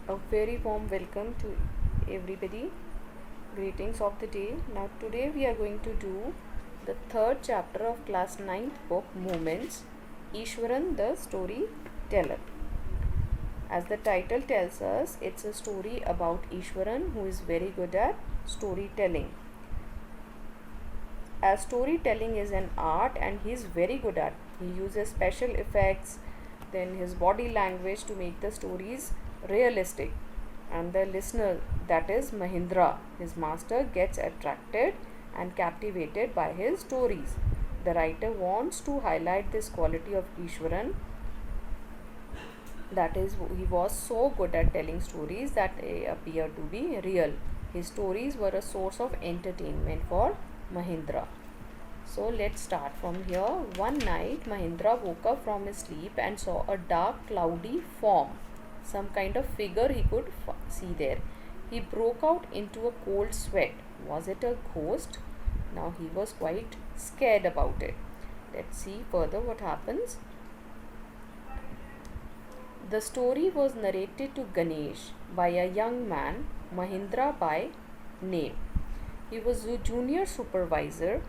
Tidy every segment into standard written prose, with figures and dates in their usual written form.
A very warm welcome to everybody. Greetings of the day. Now, today we are going to do the third chapter of class 9th book Moments, Ishwaran the Storyteller. As the title tells us, it's a story about Ishwaran who is very good at storytelling. As storytelling is an art and he is very good at, he uses special effects, then his body language to make the stories realistic, and the listener, that is Mahindra, his master, gets attracted and captivated by his stories. The writer wants to highlight this quality of Ishwaran, that is, he was so good at telling stories that they appear to be real. His stories were a source of entertainment for Mahindra. So let's start from here. One night, Mahindra woke up from his sleep and saw a dark, cloudy form, some kind of figure he could see there. He broke out into a cold sweat. Was it a ghost? Now he was quite scared about it. Let's see further what happens. The story was narrated to Ganesh by a young man, Mahindra by name. He was a junior supervisor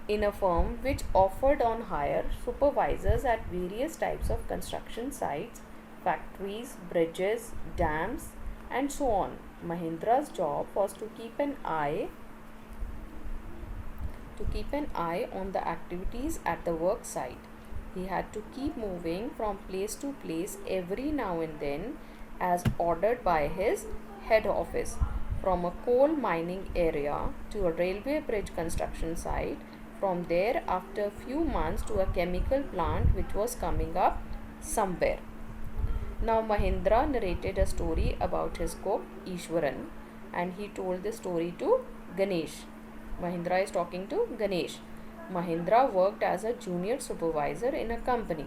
in a firm which offered on hire supervisors at various types of construction sites, factories, bridges, dams, and so on. Mahindra's job was to keep an eye on the activities at the work site. He had to keep moving from place to place every now and then as ordered by his head office, from a coal mining area to a railway bridge construction site, from there after a few months to a chemical plant which was coming up somewhere. Now Mahindra narrated a story about his cook Ishwaran, and he told the story to Ganesh. Mahindra is talking to Ganesh. Mahindra worked as a junior supervisor in a company.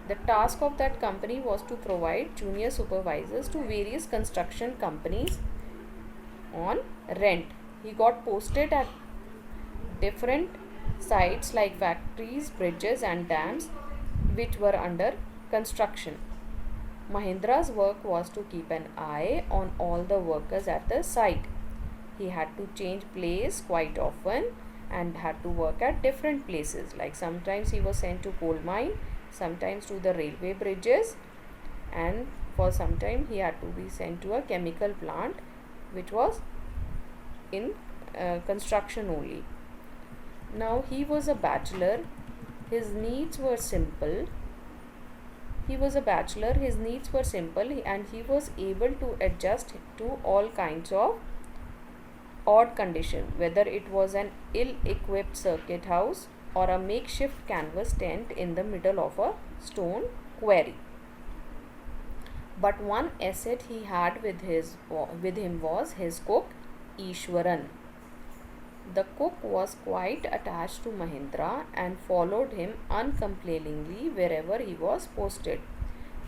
The task of that company was to provide junior supervisors to various construction companies on rent. He got posted at different sites like factories, bridges, and dams which were under construction. Mahindra's work was to keep an eye on all the workers at the site. He had to change place quite often and had to work at different places, like sometimes he was sent to coal mine, sometimes to the railway bridges, and for some time he had to be sent to a chemical plant which was in construction only. Now he was a bachelor, his needs were simple. And he was able to adjust to all kinds of odd condition, whether it was an ill-equipped circuit house or a makeshift canvas tent in the middle of a stone quarry. But one asset he had with him was his cook Ishwaran. The cook was quite attached to Mahindra and followed him uncomplainingly wherever he was posted.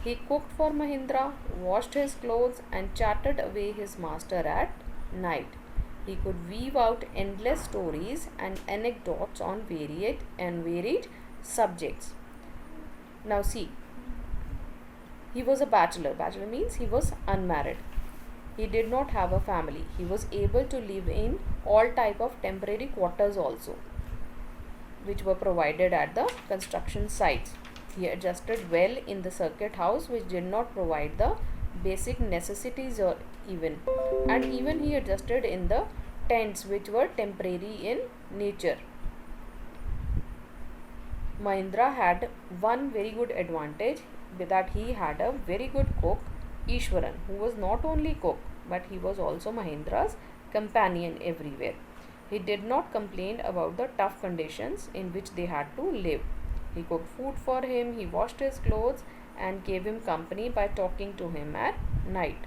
He cooked for Mahindra, washed his clothes, and chatted away his master at night. He could weave out endless stories and anecdotes on varied subjects. Now see, he was a bachelor. Bachelor means he was unmarried. He did not have a family. He was able to live in all type of temporary quarters also, which were provided at the construction sites. He adjusted well in the circuit house, which did not provide the basic necessities or and even he adjusted in the tents which were temporary in nature. Mahindra had one very good advantage, that he had a very good cook Ishwaran, who was not only cook but he was also Mahindra's companion everywhere. He did not complain about the tough conditions in which they had to live. He cooked food for him, he washed his clothes, and gave him company by talking to him at night.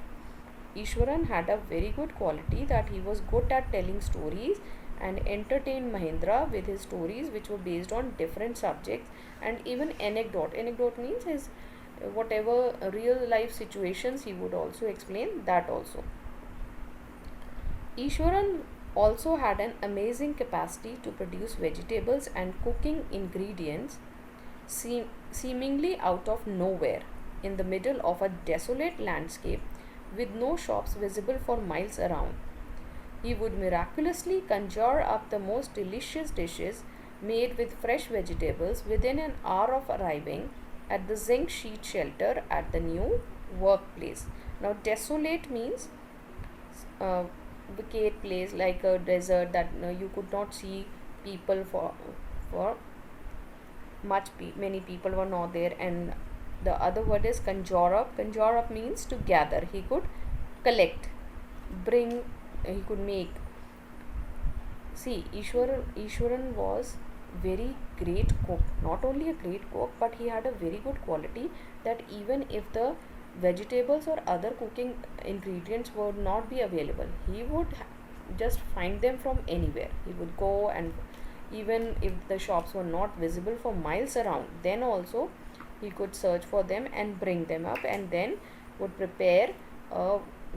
Ishwaran had a very good quality, that he was good at telling stories and entertained Mahindra with his stories which were based on different subjects, and even anecdote. Anecdote means his whatever real life situations he would also explain that also. Ishwaran also had an amazing capacity to produce vegetables and cooking ingredients seemingly out of nowhere. in the middle of a desolate landscape with no shops visible for miles around. He would miraculously conjure up the most delicious dishes made with fresh vegetables within an hour of arriving at the zinc sheet shelter at the new workplace. Now, desolate means uh, vacate place, like a desert that you could not see people for many people were not there. And the other word is conjure up. Conjure up means to gather. He could collect, bring, he could make. See, Ishwaran was very great cook. Not only a great cook, but he had a very good quality that even if the vegetables or other cooking ingredients would not be available, he would just find them from anywhere. He would go, and even if the shops were not visible for miles around, then also he could search for them and bring them up, and then would prepare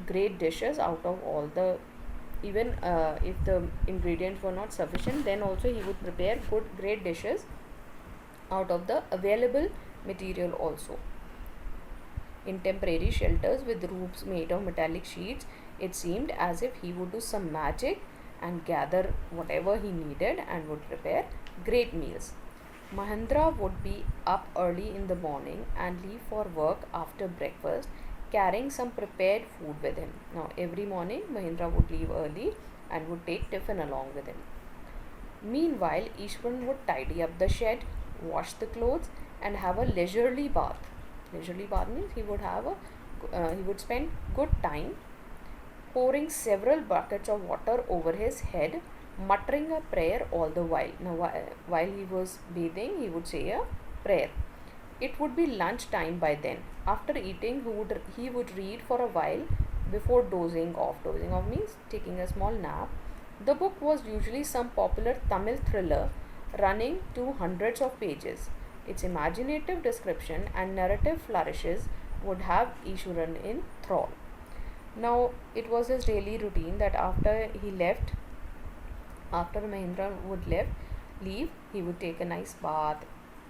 great dishes out of all the, even if the ingredients were not sufficient, then also he would prepare great dishes out of the available material also. In temporary shelters with roofs made of metallic sheets, it seemed as if he would do some magic and gather whatever he needed and would prepare great meals. Mahendra would be up early in the morning and leave for work after breakfast, carrying some prepared food with him. Now, every morning, Mahendra would leave early and would take tiffin along with him. Meanwhile, Ishwaran would tidy up the shed, wash the clothes, and have a leisurely bath. Leisurely bath means he would spend good time pouring several buckets of water over his head, muttering a prayer all the while. Now, while he was bathing, he would say a prayer. It would be lunch time by then. After eating, he would read for a while before dozing off. Dozing off means taking a small nap. The book was usually some popular Tamil thriller running to hundreds of pages. Its imaginative description and narrative flourishes would have Ishwaran in thrall. Now, it was his daily routine that after Mahendra would leave, he would take a nice bath,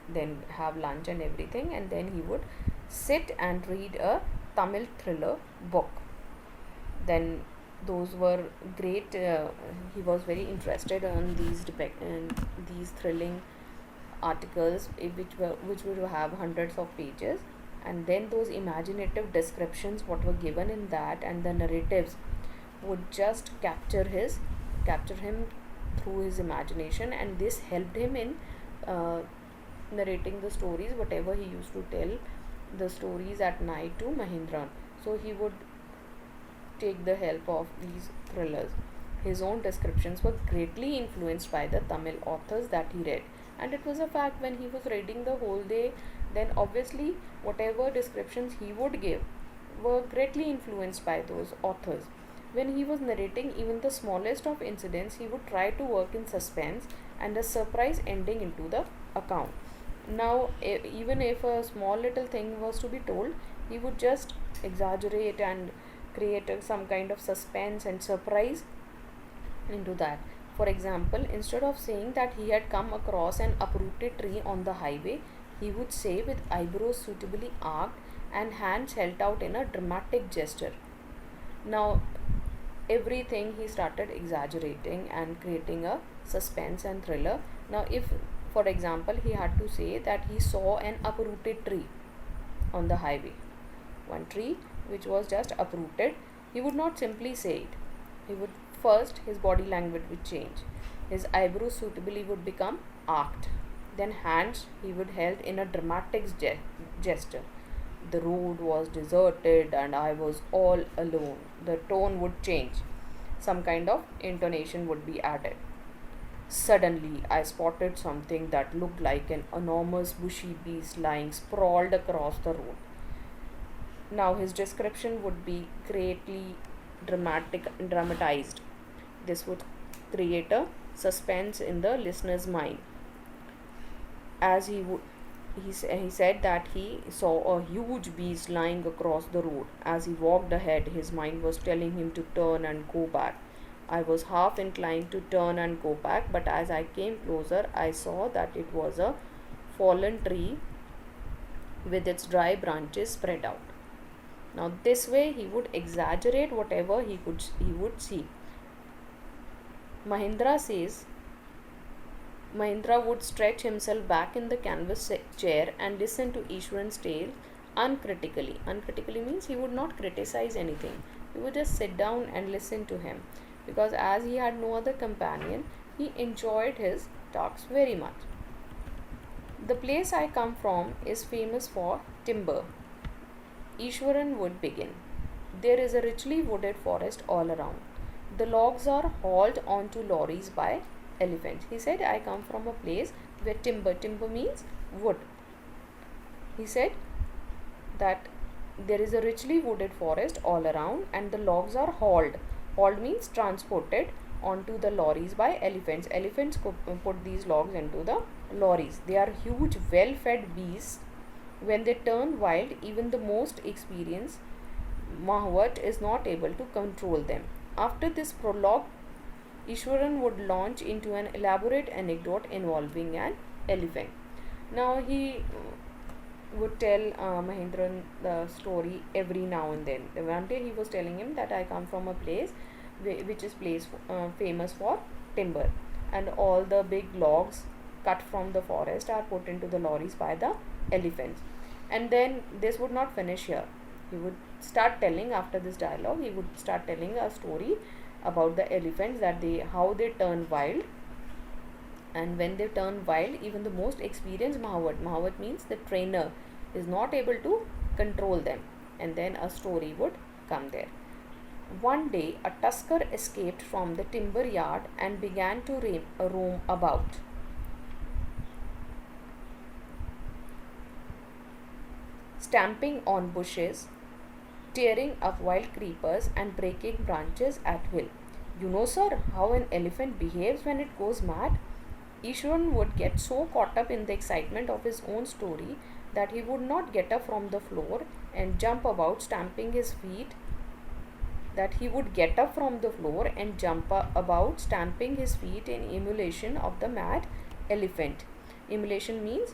then have lunch and everything, and then he would sit and read a Tamil thriller book. Then those were great. He was very interested in these thrilling articles, which would have hundreds of pages, and then those imaginative descriptions what were given in that, and the narratives would just capture him through his imagination, and this helped him in narrating the stories whatever he used to tell the stories at night to Mahendra. So he would take the help of these thrillers. His own descriptions were greatly influenced by the Tamil authors that he read, and it was a fact when he was reading the whole day, then obviously whatever descriptions he would give were greatly influenced by those authors. When he was narrating even the smallest of incidents, he would try to work in suspense and a surprise ending into the account. Now, even if a small little thing was to be told, he would just exaggerate and create some kind of suspense and surprise into that. For example, instead of saying that he had come across an uprooted tree on the highway, he would say with eyebrows suitably arched and hands held out in a dramatic gesture. Now, everything he started exaggerating and creating a suspense and thriller. Now, if for example he had to say that he saw an uprooted tree on the highway, one tree which was just uprooted, he would not simply say it. He would first, his body language would change. His eyebrows suitably would become arched. Then hands he would held in a dramatic gesture. The road was deserted and I was all alone. The tone would change. Some kind of intonation would be added. Suddenly, I spotted something that looked like an enormous bushy beast lying sprawled across the road. Now, his description would be greatly dramatized. This would create a suspense in the listener's mind. As he said that he saw a huge beast lying across the road. As he walked ahead, his mind was telling him to turn and go back. I was half inclined to turn and go back, but as I came closer, I saw that it was a fallen tree with its dry branches spread out. Now this way he would exaggerate whatever he would see. Mahindra says Mahindra would stretch himself back in the canvas chair and listen to Ishwaran's tale uncritically. Uncritically means he would not criticize anything. He would just sit down and listen to him, because as he had no other companion, he enjoyed his talks very much. The place I come from is famous for timber. Ishwaran would begin. There is a richly wooded forest all around. The logs are hauled onto lorries by elephants. He said, I come from a place where timber means wood. He said that there is a richly wooded forest all around and the logs are hauled. Hauled means transported onto the lorries by elephants. Elephants put these logs into the lorries. They are huge, well-fed beasts. When they turn wild, even the most experienced Mahawat is not able to control them. After this prologue, Ishwaran would launch into an elaborate anecdote involving an elephant. Now he would tell Mahindran the story every now and then. One day he was telling him that I come from a place which is famous for timber, and all the big logs cut from the forest are put into the lorries by the elephants. And then this would not finish here. He would start telling, after this dialogue, he would start telling a story about the elephants, that how they turn wild. And when they turn wild, even the most experienced Mahawat means the trainer, is not able to control them. And then a story would come there. One day, a tusker escaped from the timber yard and began to roam about. Stamping on bushes, tearing up wild creepers and breaking branches at will. You know, sir, how an elephant behaves when it goes mad? Ishwaran would get so caught up in the excitement of his own story that he would not get up from the floor and jump about stamping his feet. In emulation of the mad elephant. Emulation means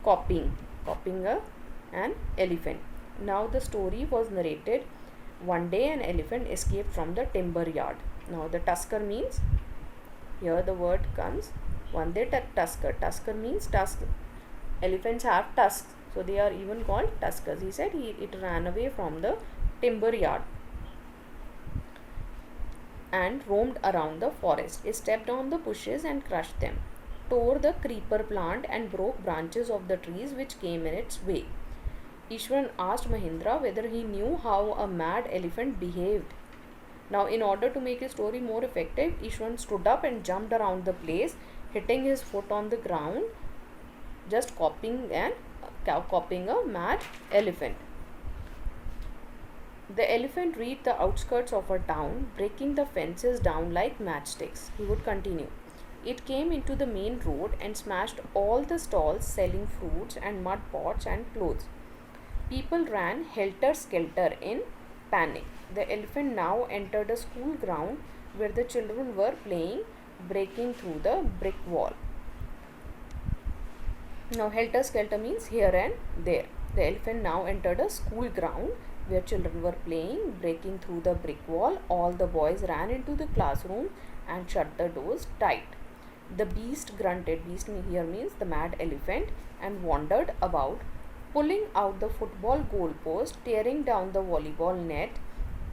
copying an elephant. Now the story was narrated. One day an elephant escaped from the timber yard. Now the tusker means, here the word comes, one day tusker. Tusker means tusk. Elephants have tusks, so they are even called tuskers. He said it ran away from the timber yard and roamed around the forest. It stepped on the bushes and crushed them, tore the creeper plant and broke branches of the trees which came in its way. Ishwaran asked Mahindra whether he knew how a mad elephant behaved. Now, in order to make his story more effective, Ishwaran stood up and jumped around the place, hitting his foot on the ground, just copying a mad elephant. The elephant reached the outskirts of a town, breaking the fences down like matchsticks. He would continue. It came into the main road and smashed all the stalls selling fruits and mud pots and clothes. People ran helter-skelter in panic. The elephant now entered a school ground where the children were playing, breaking through the brick wall. Now, helter-skelter means here and there. The elephant now entered a school ground where children were playing, breaking through the brick wall. All the boys ran into the classroom and shut the doors tight. The beast grunted. Beast here means the mad elephant, and wandered about, pulling out the football goalpost, tearing down the volleyball net,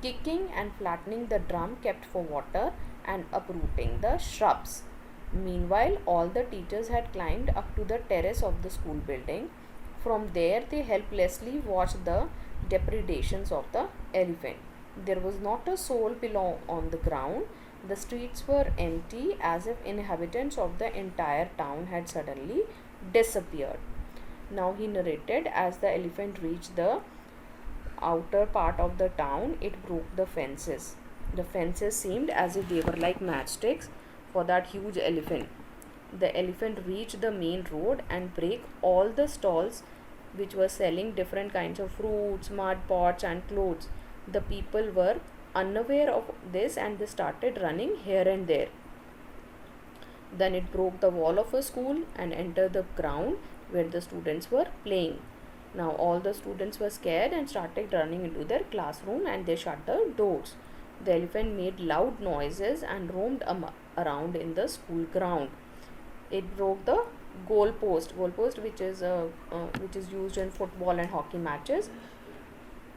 kicking and flattening the drum kept for water, and uprooting the shrubs. Meanwhile, all the teachers had climbed up to the terrace of the school building. From there, they helplessly watched the depredations of the elephant. There was not a soul below on the ground. The streets were empty, as if inhabitants of the entire town had suddenly disappeared. Now he narrated, as the elephant reached the outer part of the town, it broke the fences. The fences seemed as if they were like matchsticks for that huge elephant. The elephant reached the main road and break all the stalls which were selling different kinds of fruits, mud pots and clothes. The people were unaware of this and they started running here and there. Then it broke the wall of a school and entered the ground where the students were playing. Now all the students were scared and started running into their classroom, and they shut the doors. The elephant made loud noises and roamed around in the school ground. It broke the goalpost, which is used in football and hockey matches.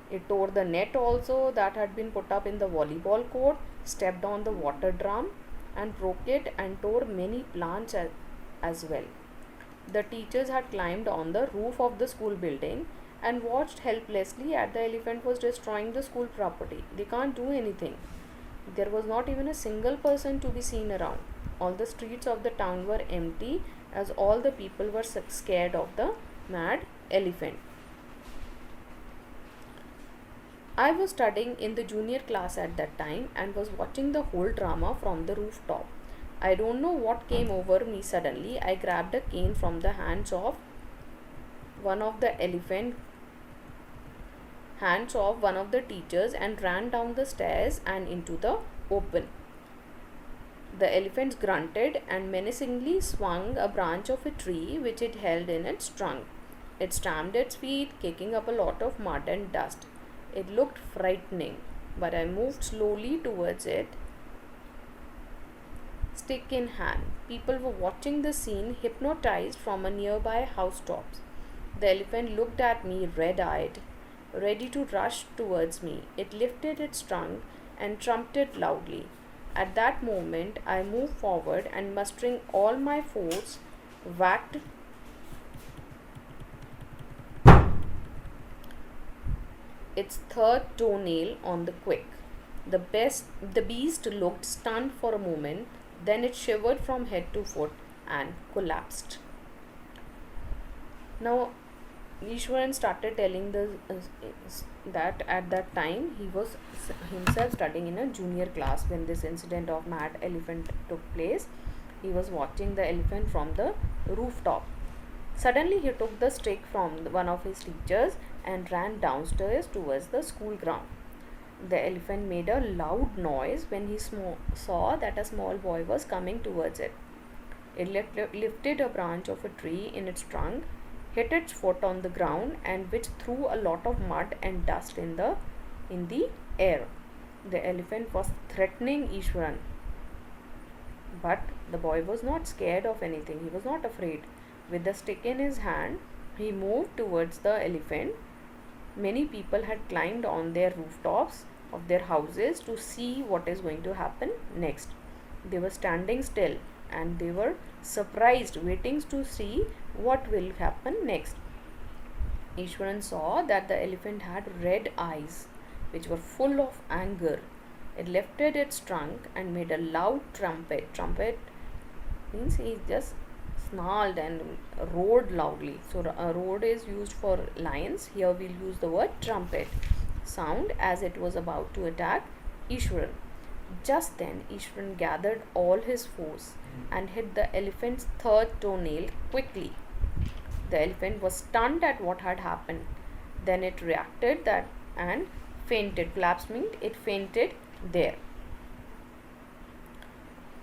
It tore the net also that had been put up in the volleyball court, stepped on the water drum, and broke it and tore many plants as well. The teachers had climbed on the roof of the school building and watched helplessly as the elephant was destroying the school property. They can't do anything. There was not even a single person to be seen around. All the streets of the town were empty as all the people were scared of the mad elephant. I was studying in the junior class at that time and was watching the whole drama from the rooftop. I don't know what came over me suddenly. I grabbed a cane from the one of the teachers and ran down the stairs and into the open. The elephant grunted and menacingly swung a branch of a tree which it held in its trunk. It stamped its feet, kicking up a lot of mud and dust. It looked frightening, but I moved slowly towards it, stick in hand. People were watching the scene, hypnotized from a nearby housetops. The elephant looked at me red-eyed, ready to rush towards me. It lifted its trunk and trumpeted loudly. At that moment, I moved forward and, mustering all my force, whacked its third toenail on the quick. The beast looked stunned for a moment, then it shivered from head to foot and collapsed. Now, Ishwaran started telling that at that time he was himself studying in a junior class when this incident of mad elephant took place. He was watching the elephant from the rooftop. Suddenly he took the stick from one of his teachers and ran downstairs towards the school ground. The elephant made a loud noise when he saw that a small boy was coming towards it. It lifted a branch of a tree in its trunk, hit its foot on the ground, and which threw a lot of mud and dust in the air. The elephant was threatening Ishwaran, but the boy was not scared of anything. He was not afraid. With the stick in his hand, he moved towards the elephant. Many people had climbed on their rooftops of their houses to see what is going to happen next. They were standing still and they were surprised, waiting to see what will happen next. Ishwaran saw that the elephant had red eyes which were full of anger. It lifted its trunk and made a loud trumpet. Trumpet means he just snarled and roared loudly. So roared is used for lions. Here we'll use the word trumpet sound as it was about to attack Ishwaran. Just then Ishwaran gathered all his force and hit the elephant's third toenail quickly. The elephant was stunned at what had happened. Then it reacted that and fainted. Collapsed means it fainted there.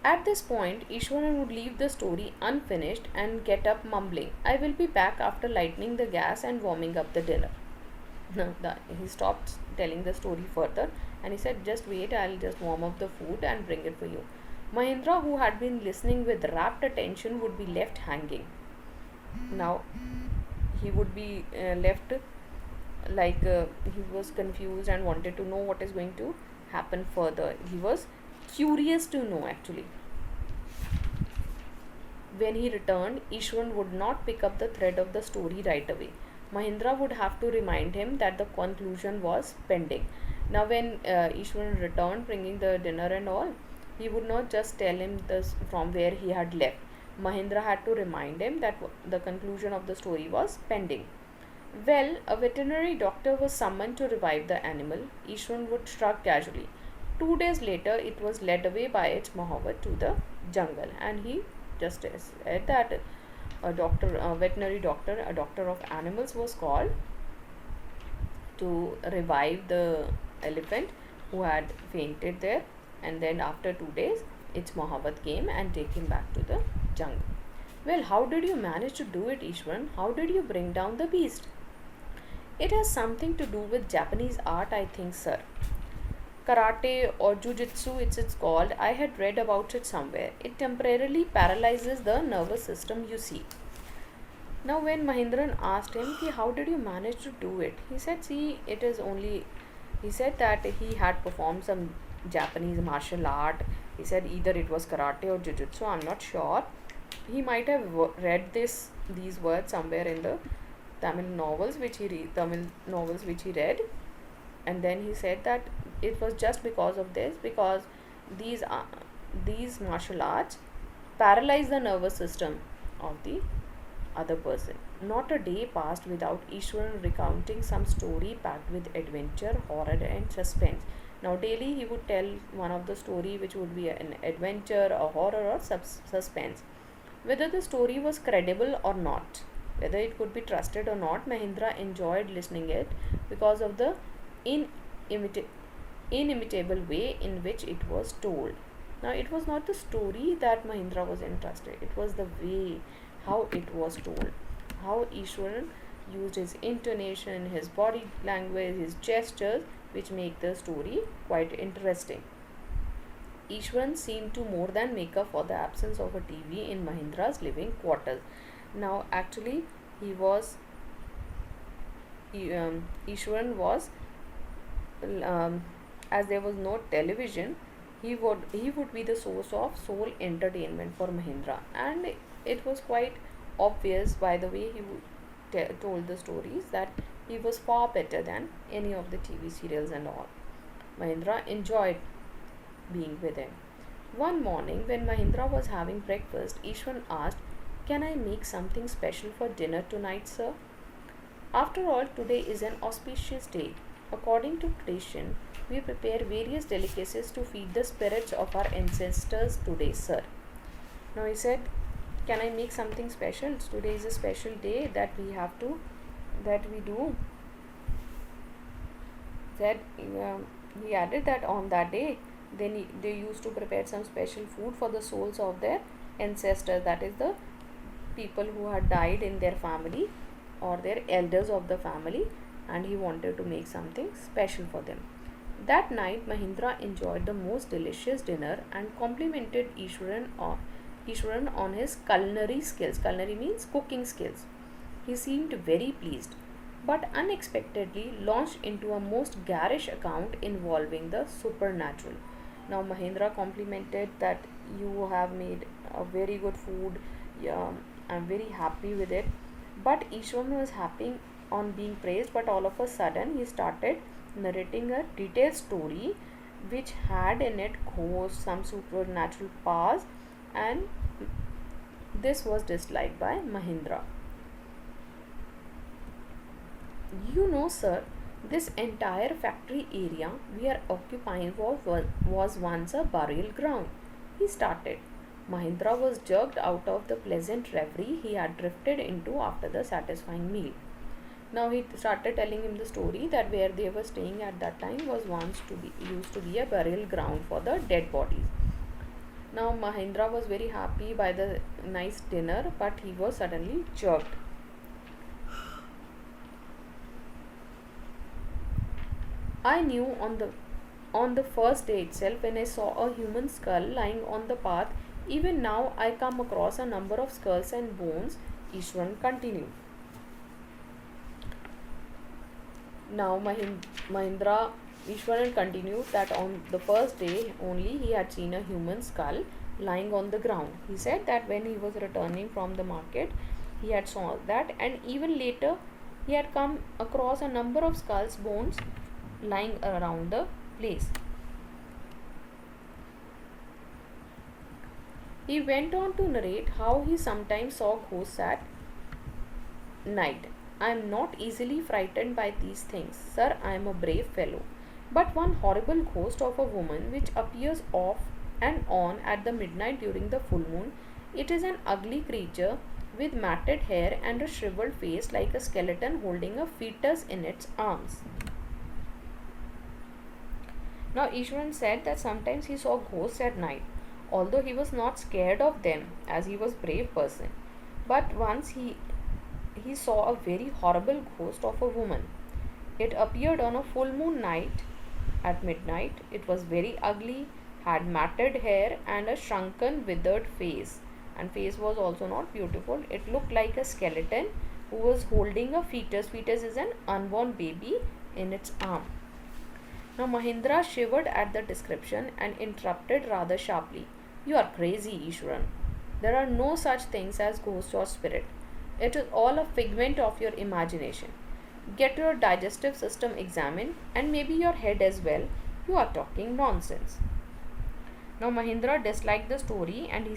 At this point, Ishwaran would leave the story unfinished and get up mumbling, "I will be back after lighting the gas and warming up the dinner." He stopped telling the story further and he said, "Just wait, I'll just warm up the food and bring it for you." Mahendra, who had been listening with rapt attention, would be left hanging. Now, he would be left like he was confused and wanted to know what is going to happen further. He was curious to know actually. When he returned, Ishwaran would not pick up the thread of the story right away. Mahendra would have to remind him that the conclusion was pending. Now when Ishwaran returned bringing the dinner and all, he would not just tell him this from where he had left. Mahendra had to remind him that the conclusion of the story was pending. Well, a veterinary doctor was summoned to revive the animal. Ishwaran would shrug casually. 2 days later, it was led away by its Mohabbat to the jungle, and he just said that a veterinary doctor, a doctor of animals was called to revive the elephant who had fainted there, and then after 2 days, its Mohabbat came and take him back to the jungle. Well, how did you manage to do it, Ishwaran? How did you bring down the beast? It has something to do with Japanese art, I think, sir. Karate or jujitsu, it's called. I had read about it somewhere. It temporarily paralyzes the nervous system, you see. Now, when Mahindran asked him, "Ki, how did you manage to do it?" He said, "See, it is only." He said that he had performed some Japanese martial art. He said either it was karate or jujutsu. I'm not sure. He might have read these words somewhere in the Tamil novels which he read, and then he said that it was just because of this, because these these martial arts paralyze the nervous system of the other person. Not a day passed without Ishwaran recounting some story packed with adventure, horror, and suspense. Now, daily he would tell one of the story which would be an adventure, a horror, or suspense. Whether the story was credible or not, whether it could be trusted or not, Mahindra enjoyed listening it because of the inimita- inimitable way in which it was told. Now, it was not the story that Mahindra was interested; it was the way how it was told, how Ishwaran used his intonation, his body language, his gestures, which make the story quite interesting. Ishwaran seemed to more than make up for the absence of a TV in Mahindra's living quarters. Now, actually, he was Ishwaran was, um, as there was no television, he would be the source of sole entertainment for Mahindra, and it was quite obvious by the way he told the stories that he was far better than any of the TV serials and all. Mahindra enjoyed being with him. One morning, when Mahindra was having breakfast, Ishwan asked, "Can I make something special for dinner tonight, sir? After all, today is an auspicious day. According to tradition, we prepare various delicacies to feed the spirits of our ancestors today, sir." Now he said, "Can I make something special? Today is a special day that we do." Said he added that on that day, they used to prepare some special food for the souls of their ancestors, that is the people who had died in their family or their elders of the family, and he wanted to make something special for them. That night, Mahindra enjoyed the most delicious dinner and complimented Ishwaran on his culinary skills. Culinary means cooking skills. He seemed very pleased, but unexpectedly launched into a most garish account involving the supernatural. Now, Mahendra complimented that you have made a very good food. Yeah, I'm very happy with it. But Ishwan was happy on being praised, but all of a sudden he started narrating a detailed story which had in it ghosts, some supernatural powers, and this was disliked by Mahindra. "You know, sir, this entire factory area we are occupying was once a burial ground," he started. Mahindra was jerked out of the pleasant reverie he had drifted into after the satisfying meal. Now he started telling him the story that where they were staying at that time was once to be used to be a burial ground for the dead bodies. Now Mahindra was very happy by the nice dinner, but he was suddenly jerked. I knew on the first day itself when I saw a human skull lying on the path. Even now I come across a number of skulls and bones, Ishwan continued. Now Mahindra Ishwaran continued that on the first day only he had seen a human skull lying on the ground. He said that when he was returning from the market, he had saw that, and even later he had come across a number of skulls, bones lying around the place. He went on to narrate how he sometimes saw ghosts at night. "I am not easily frightened by these things, sir. I am a brave fellow. But one horrible ghost of a woman which appears off and on at the midnight during the full moon. It is an ugly creature with matted hair and a shriveled face like a skeleton holding a fetus in its arms." Now Ishwaran said that sometimes he saw ghosts at night, although he was not scared of them as he was a brave person. But once he saw a very horrible ghost of a woman. It appeared on a full moon night at midnight. It was very ugly, had matted hair and a shrunken, withered face. And face was also not beautiful. It looked like a skeleton who was holding a fetus. Fetus is an unborn baby in its arm. Now Mahindra shivered at the description and interrupted rather sharply. You are crazy, Ishwaran. There are no such things as ghost or spirit. It is all a figment of your imagination. Get your digestive system examined and maybe your head as well. You are talking nonsense. Now Mahindra disliked the story and he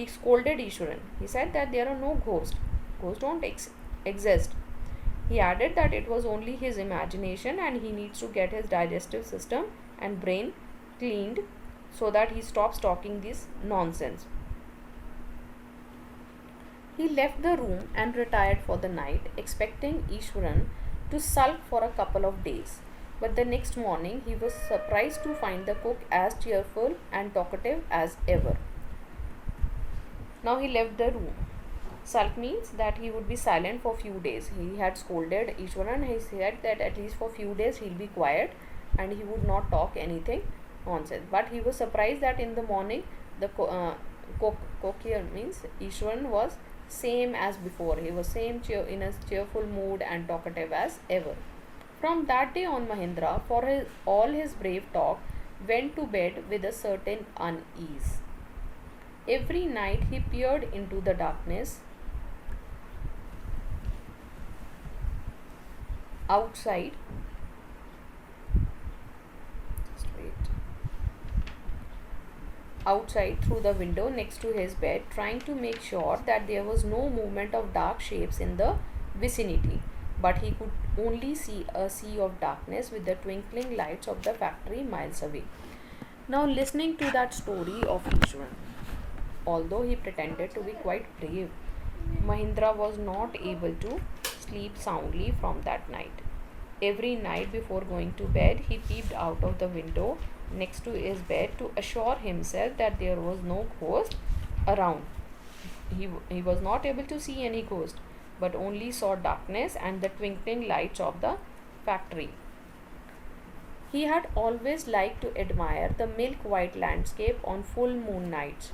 scolded Ishwaran. He said that there are no ghosts. Ghosts don't exist. He added that it was only his imagination and he needs to get his digestive system and brain cleaned so that he stops talking this nonsense. He left the room and retired for the night, expecting Ishwaran to sulk for a couple of days. But the next morning he was surprised to find the cook as cheerful and talkative as ever. Now he left the room. Sulk means that he would be silent for few days. He had scolded Ishwaran. He said that at least for few days he'll be quiet and he would not talk anything nonsense. But he was surprised that in the morning the cook here means Ishwaran was same as before. He was in a cheerful mood and talkative as ever. From that day on, Mahindra, for all his brave talk, went to bed with a certain unease. Every night he peered into the darkness outside through the window next to his bed, trying to make sure that there was no movement of dark shapes in the vicinity. But he could only see a sea of darkness with the twinkling lights of the factory miles away. Now, listening to that story of Ishwaran, although he pretended to be quite brave, Mahindra was not able to sleep soundly from that night. Every night before going to bed, he peeped out of the window next to his bed to assure himself that there was no ghost around. He was not able to see any ghost, but only saw darkness and the twinkling lights of the factory. He had always liked to admire the milk white landscape on full moon nights,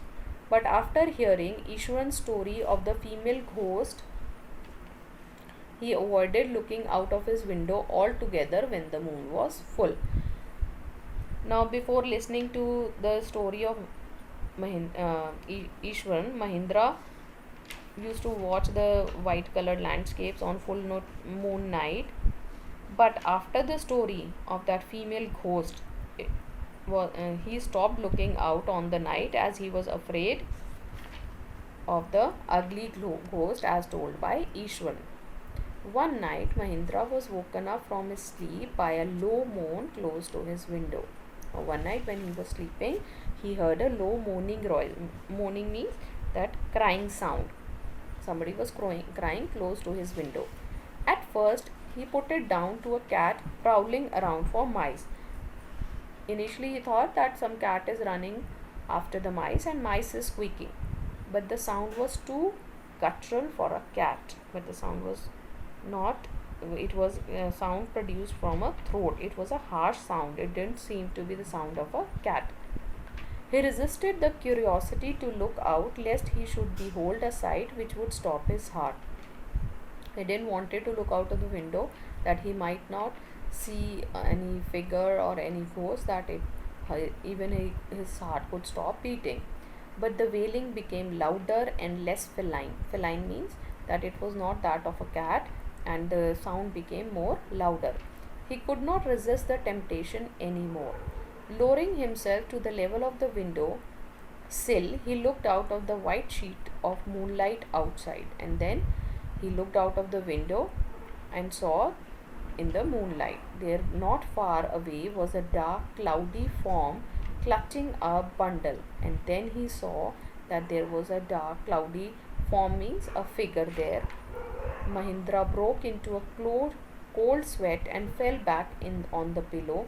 but after hearing Ishwaran's story of the female ghost, he avoided looking out of his window altogether when the moon was full. Now, before listening to the story of Ishwaran, Mahindra used to watch the white colored landscapes on full moon night. But after the story of that female ghost, he stopped looking out on the night as he was afraid of the ugly ghost as told by Ishwaran. One night, Mahindra was woken up from his sleep by a low moan close to his window. One night when he was sleeping, he heard a low moaning noise. Moaning means that crying sound. Somebody was crying close to his window. At first, he put it down to a cat prowling around for mice. Initially, he thought that some cat is running after the mice and mice is squeaking. But the sound was too guttural for a cat. But the sound was not, it was a sound produced from a throat. It was a harsh sound. It didn't seem to be the sound of a cat. He resisted the curiosity to look out lest he should behold a sight which would stop his heart. He didn't want to look out of the window that he might not see any figure or any ghost, that even his heart could stop beating. But the wailing became louder and less feline. Feline means that it was not that of a cat, and the sound became more louder. He could not resist the temptation anymore. Lowering himself to the level of the window sill, he looked out of the white sheet of moonlight outside, and then he looked out of the window and saw in the moonlight there, not far away, was a dark cloudy form clutching a bundle. And then he saw that there was a dark cloudy form means a figure there. Mahindra broke into a cold sweat and fell back on the pillow,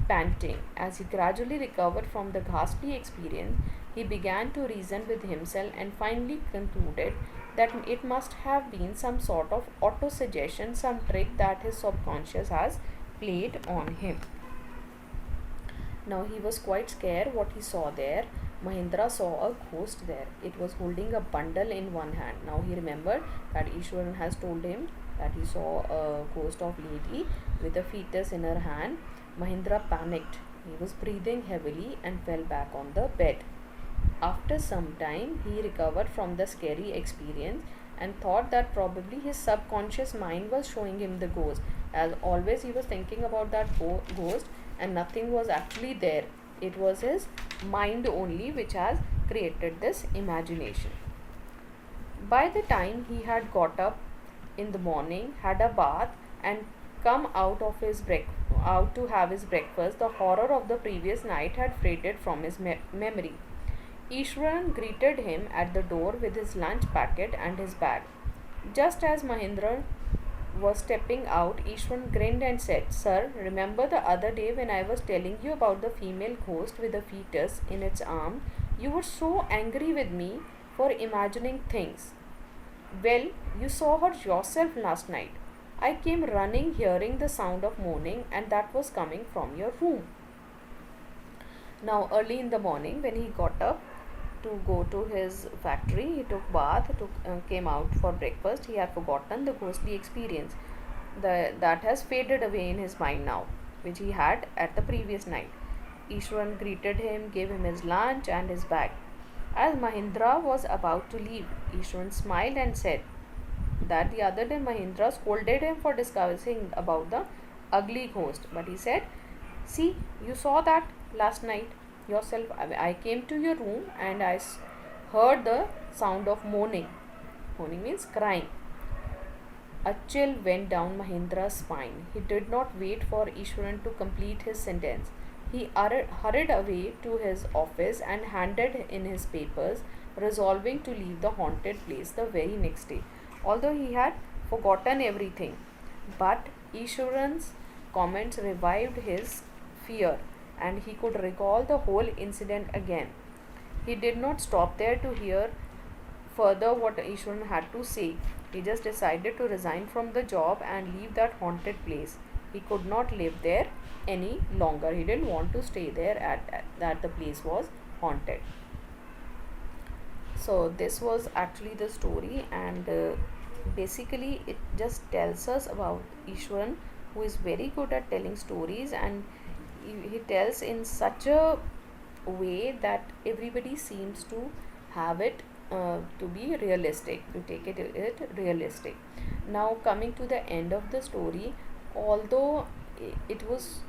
panting. As he gradually recovered from the ghastly experience, he began to reason with himself and finally concluded that it must have been some sort of auto suggestion, some trick that his subconscious has played on him. Now he was quite scared what he saw there. Mahindra saw a ghost there. It was holding a bundle in one hand. Now he remembered that Ishwaran has told him that he saw a ghost of lady with a fetus in her hand. Mahindra panicked. He was breathing heavily and fell back on the bed. After some time, he recovered from the scary experience and thought that probably his subconscious mind was showing him the ghost. As always, he was thinking about that ghost, and nothing was actually there. It was his mind only which has created this imagination. By the time he had got up in the morning, had a bath, and come out to have his breakfast, the horror of the previous night had faded from his memory. Ishwaran greeted him at the door with his lunch packet and his bag. Just as Mahindra was stepping out, Ishwaran grinned and said, "Sir, remember the other day when I was telling you about the female ghost with a fetus in its arm? You were so angry with me for imagining things. Well, you saw her yourself last night. I came running hearing the sound of moaning, and that was coming from your room." Now, early in the morning, when he got up to go to his factory, he took bath, came out for breakfast. He had forgotten the ghostly experience that has faded away in his mind now, which he had at the previous night. Ishwaran greeted him, gave him his lunch and his bag. As Mahindra was about to leave, Ishwaran smiled and said that the other day Mahindra scolded him for discussing about the ugly ghost, but he said, "See, you saw that last night yourself. I came to your room and I heard the sound of moaning." Moaning means crying. A chill went down Mahindra's spine. He did not wait for Ishwaran to complete his sentence. He hurried away to his office and handed in his papers, resolving to leave the haunted place the very next day. Although he had forgotten everything, but Ishwaran's comments revived his fear and he could recall the whole incident again. He did not stop there to hear further what Ishwaran had to say. He just decided to resign from the job and leave that haunted place. He could not live there any longer. He didn't want to stay there at that the place was haunted. So this was actually the story, and basically it just tells us about Ishwaran, who is very good at telling stories, and he tells in such a way that everybody seems to have it to be realistic, to take it realistic. Now coming to the end of the story, although it was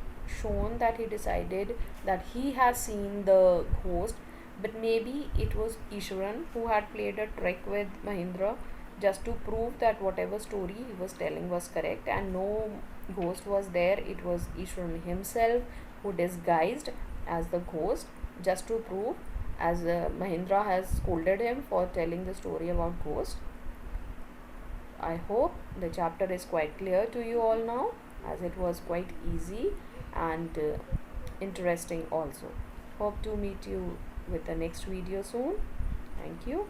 shown that he decided that he has seen the ghost, but maybe it was Ishwaran who had played a trick with Mahindra just to prove that whatever story he was telling was correct and no ghost was there. It was Ishwaran himself who disguised as the ghost just to prove, as Mahindra has scolded him for telling the story about ghost. I hope the chapter is quite clear to you all now, as it was quite easy and interesting also. Hope to meet you with the next video soon. Thank you.